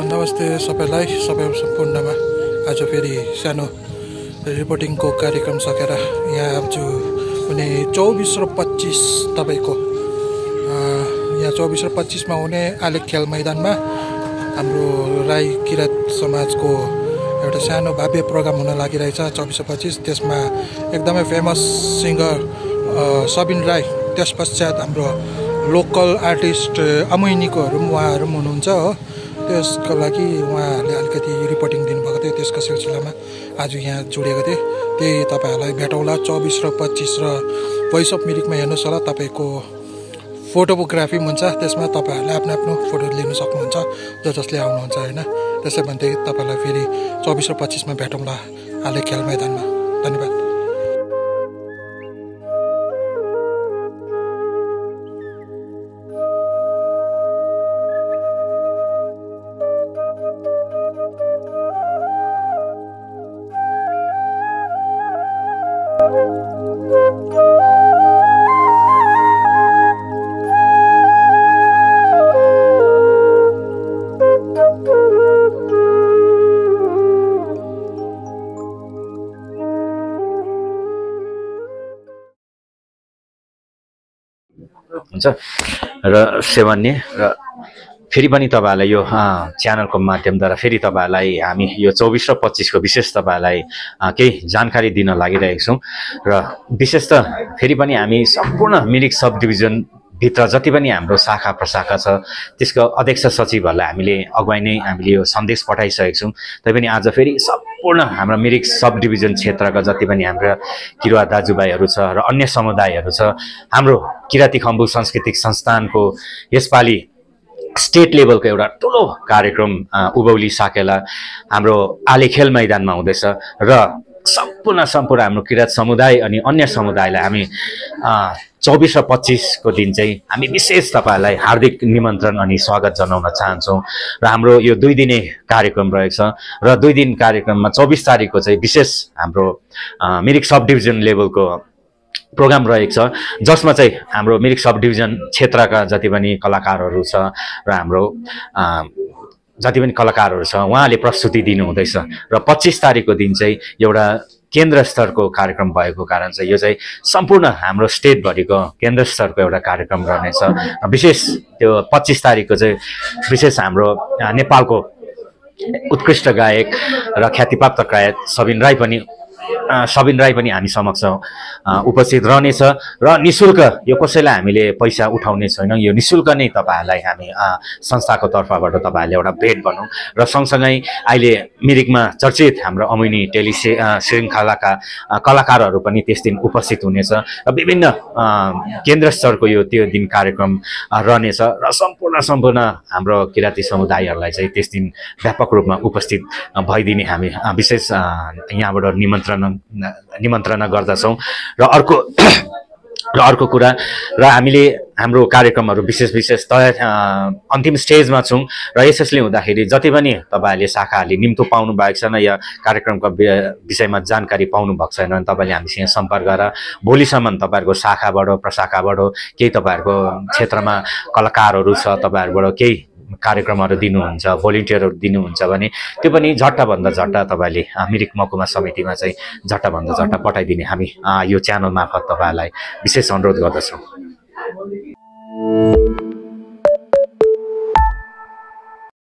नमस्ते सबैलाई सम्पूर्णमा आज फेरि सानो रिपोर्टिङको कार्यक्रम सकेर यहाँ आउँछु हुने 24 र 25 तपाईको यहाँ 24 र 25 मा हुने आलेख खेल मैदानमा हाम्रो राई किरात समाजको एउटा सानो भव्य प्रोग्राम हुन लागिरहेछ 24 र 25 त्यसमा एकदमै फेमस सिंगर सबिन राई त्यसपश्चात हाम्रो लोकल आर्टिस्ट अमैनीकोहरु उहाँहरु हुनुहुन्छ हो त्यसको लागि उहाँहरूले अलिकति रिपोर्टिङ दिनुभएको थियो त्यसको सिलसिलामा आज यहाँ जोडिएको थिए त्यही तपाईहरुलाई भेटौँला 24 र 25 र भोइस अफ मिरिकमा हेर्नुस् होला तपाईको फोटोग्राफी हुन्छ त्यसमा तपाईहरुले आफ्नो फोटो लिन सक्नुहुन्छ जसले आउनुहुन्छ हैन त्यसै भन्दै तपाईहरुलाई फेरि 24 र 25 मा भेटौँला आलेख खेल मैदानमा धन्यवाद। हुन्छ र सेवन्य र फेरि पनि तपाईहरुलाई यो च्यानलको माध्यमद्वारा फेरि तपाईहरुलाई हामी यो 24 र 25 को विशेष तपाईहरुलाई केही जानकारी दिन लागिरहेका छौं र विशेष त फेरि पनि हामी सम्पूर्ण मिरिक सब डिभिजन भित्र जति पनि हाम्रो शाखा प्रशाखा छ त्यसको अध्यक्ष सचिवहरुलाई हामीले अगुवाई नै हामीले यो सन्देश पठाइसकेका छौं तैपनि आज फेरि सम्पूर्ण हाम्रो मिरिक सब डिभिजन क्षेत्रका जति पनि हाम्रो किरुवा दाजुभाइहरु छ र अन्य समुदायहरु छ हाम्रो किराती खम्बु सांस्कृतिक संस्थानको यसपाली स्टेट लेभलको एउटा ठुलो कार्यक्रम उभौली साकेला हाम्रो आलेख खेल मैदानमा हुँदैछ र सम्पूर्ण हाम्रो किरात समुदाय अनि अन्य समुदायलाई हामी 24 र 25 को दिन चाहिँ हामी विशेष तपाईहरुलाई हार्दिक निमन्त्रण अनि स्वागत जनाउन चाहन्छौं र हाम्रो यो 2 दिने कार्यक्रम रहेछ र 2 दिन कार्यक्रममा 24 तारिखको चाहिँ विशेष हाम्रो मिरिक सब डिभिजन लेभलको प्रोग्राम रहेको छ जसमा चाहिँ हाम्रो मिरिक सब डिभिजन क्षेत्रका जति पनि कलाकारहरु छ र हाम्रो जति पनि कलाकारहरु छ उहाँले प्रस्तुति दिनु हुँदैछ र 25 तारिखको दिन चाहिँ एउटा केन्द्र स्तरको कार्यक्रम भएको कारण चाहिँ यो चाहिँ सम्पूर्ण हाम्रो स्टेट भरिको केन्द्र स्तरको एउटा कार्यक्रम रहनेछ विशेष त्यो 25 तारिखको चाहिँ विशेष हाम्रो नेपालको उत्कृष्ट गायक र ख्यातिप्राप्त गायक सबिन राई पनि हामी समक्ष उपस्थित रहनेछ र निशुल्क यो कसैलाई हामीले पैसा उठाउने छैनौं यो निशुल्क नै तपाईहरुलाई हामी संस्थाको तर्फबाट तपाईहरुले एउटा भेट भनौं र सँगसँगै अहिले मिरिकमा चर्चित हाम्रो अमैनी टेली श्रृंखलाका कलाकारहरु पनि त्यस दिन उपस्थित हुनेछ र विभिन्न केन्द्र स्तरको यो त्यो दिन कार्यक्रम रहनेछ र सम्पूर्ण हाम्रो किराती समुदायहरुलाई चाहिँ त्यस दिन व्यापक रूपमा उपस्थित भइदिने हामी विशेष यहाँबाट निमन्त्रणा गर्दछौं र अर्को कुरा र हामीले हाम्रो कार्यक्रमहरु विशेष अन्तिम स्टेजमा छौं र यसैले हुँदाखेरि जति पनि तपाईहरुले शाखाहरुले निम्तो पाउनु भएको छैन या कार्यक्रमको विषयमा जानकारी पाउनु भएको छैन भने तपाईले हामीसँग सम्पर्क गरेर भोलिसम्म तपाईहरुको शाखाबाट प्रशाखाबाट केही तपाईहरुको क्षेत्रमा कलाकारहरु छ तपाईहरुबाट केही कार्यक्रमहरु दिनुहुन्छ भोलिन्टियरहरु दिनुहुन्छ भने त्यो पनि झट्टभन्दा झट्ट तपाईले मिरिक महकुमा समितिमा चाहिँ झट्टभन्दा झट्ट पठाइदिने हामी यो च्यानल मार्फत तपाईहरुलाई विशेष अनुरोध गर्दछौं।